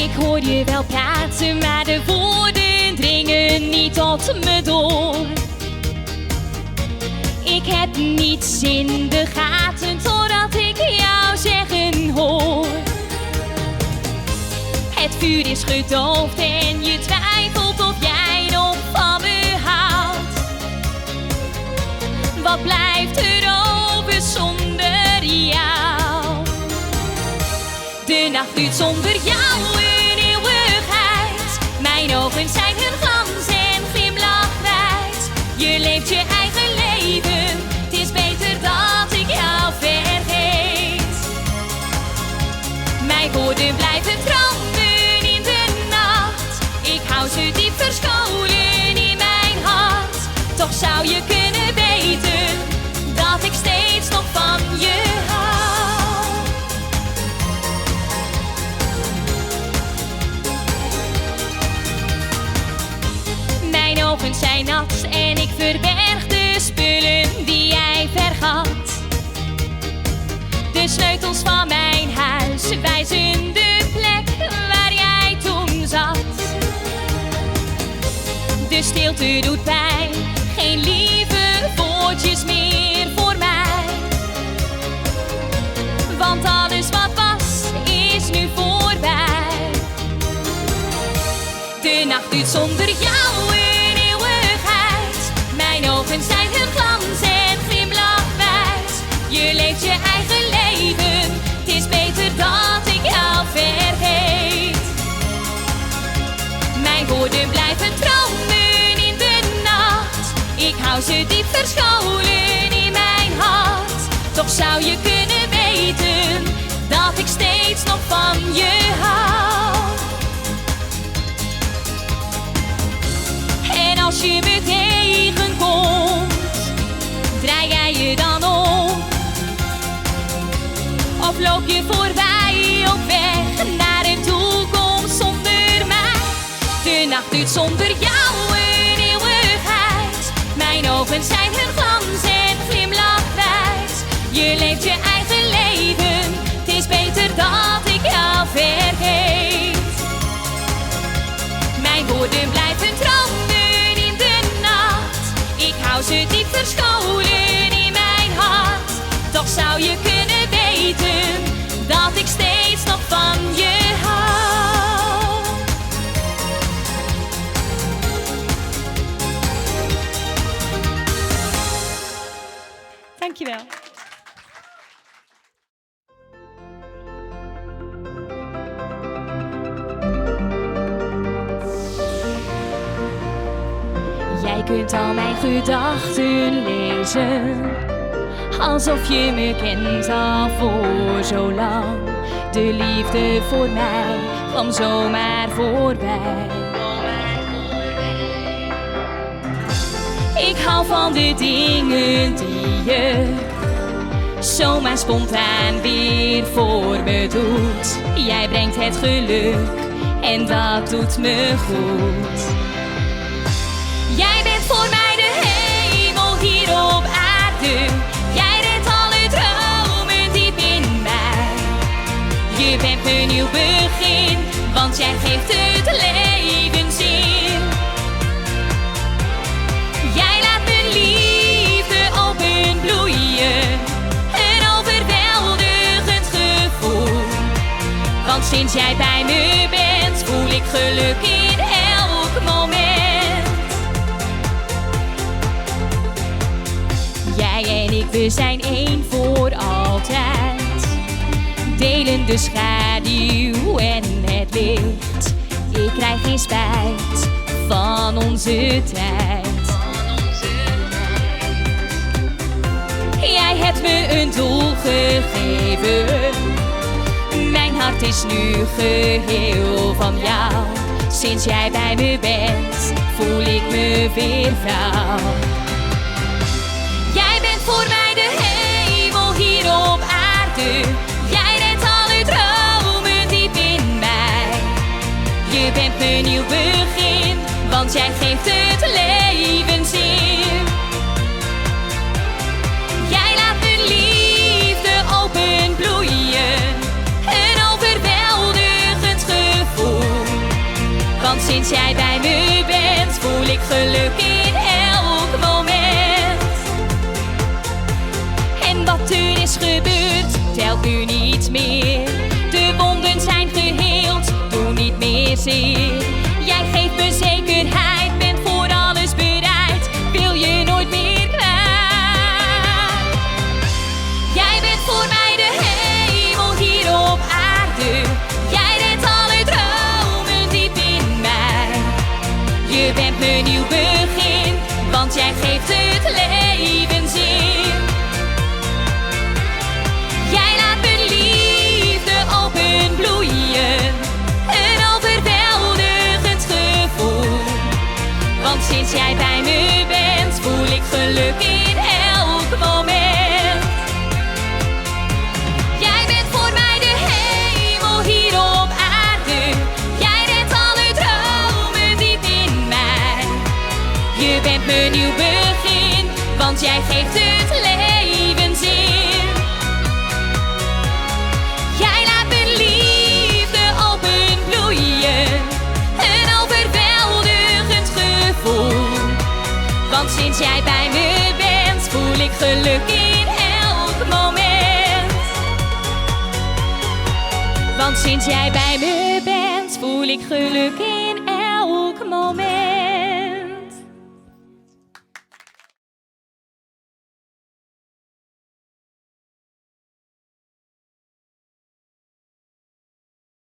Ik hoor je wel praten, maar de woorden dringen niet tot me door. Ik heb niets in de gaten totdat ik jou zeggen hoor. Het vuur is gedoofd en je twijfelt of jij nog van me houdt. Wat blijft er over zonder jou? De nacht duurt zonder jou een eeuwigheid. Mijn ogen zijn hun glans en glimlach kwijt. Je leeft je eigen leven, het is beter dat ik jou vergeet. Mijn woorden blijven branden in de nacht. Ik hou ze diep verscholen in mijn hart. Toch zou je kunnen weten dat ik steeds nog van je hou. Mijn ogen zijn nat en ik verberg de spullen die jij vergat. De sleutels van mijn huis wijzen de plek waar jij toen zat. De stilte doet pijn, geen lieve woordjes meer voor mij. Want alles wat was, is nu voorbij. De nacht duurt zonder jou een eeuwigheid. Mijn ogen zijn hun glans en glimlach kwijt. Je leeft je eigen leven, het is beter dat ik jou vergeet. Mijn woorden blijven branden in de nacht. Ik hou ze diep verscholen in mijn hart. Toch zou je kunnen weten dat ik steeds nog van je hou. En als je me tegenkomt, draai jij je dan om? Of loop je voorbij op weg naar een toekomst zonder mij? De nacht duurt zonder jou een eeuwigheid. Mijn ogen zijn hun glans en glimlach kwijt. Je leeft je eigen leven, het is beter dat ik jou vergeet. Mijn woorden blijven branden in de nacht. Ik hou ze diep verscholen in mijn hart. Toch zou je kunnen weten dat ik steeds nog van je hou. Dankjewel. Jij kunt al mijn gedachten lezen, alsof je me kent al voor zo lang. De liefde voor mij kwam zomaar voorbij. Ik hou van de dingen die je zomaar spontaan weer voor me doet. Jij brengt het geluk en dat doet me goed. Jij bent voor mij de hemel hier op aarde. Jij redt alle dromen diep in mij. Je bent mijn nieuw begin, want jij geeft het leven zin. Jij laat mijn liefde openbloeien, een overweldigend gevoel. Want sinds jij bij me bent, voel ik geluk in elk moment. Jij en ik, we zijn één voor altijd. Delen de schaduw en het licht. Ik krijg geen spijt van onze tijd. Jij hebt me een doel gegeven. Mijn hart is nu geheel van jou. Sinds jij bij me bent, voel ik me weer vrouw. Jij bent voor mij de hemel hier op aarde. Jij redt alle dromen diep in mij. Je bent mijn nieuw begin, want jij geeft het leven zin. Jij laat mijn liefde openbloeien, een overweldigend gevoel. sinds jij bij me bent, voel ik geluk in elk moment. En wat er is gebeurd, telt nu niet meer. De wonden zijn geheeld, doen niet meer zeer. Jij geeft me zekerheid, bent voor alles bereid, wil je nooit meer kwijt. Jij bent voor mij de hemel hier op aarde. Jij redt alle dromen diep in mij. Je bent mijn nieuw begin, want jij geeft het leven zin. Jij laat mijn liefde openbloeien, een overweldigend gevoel. Want sinds jij bij me bent, voel ik geluk in elk moment. Jij bent voor mij de hemel hier op aarde. Jij redt alle dromen diep in mij. Je bent mijn nieuw begin, want jij geeft het leven zin. Jij laat mijn liefde openbloeien, een overweldigend gevoel. Want sinds jij bij me bent, voel ik geluk in elk moment. Want sinds jij bij me bent, voel ik geluk in elk moment.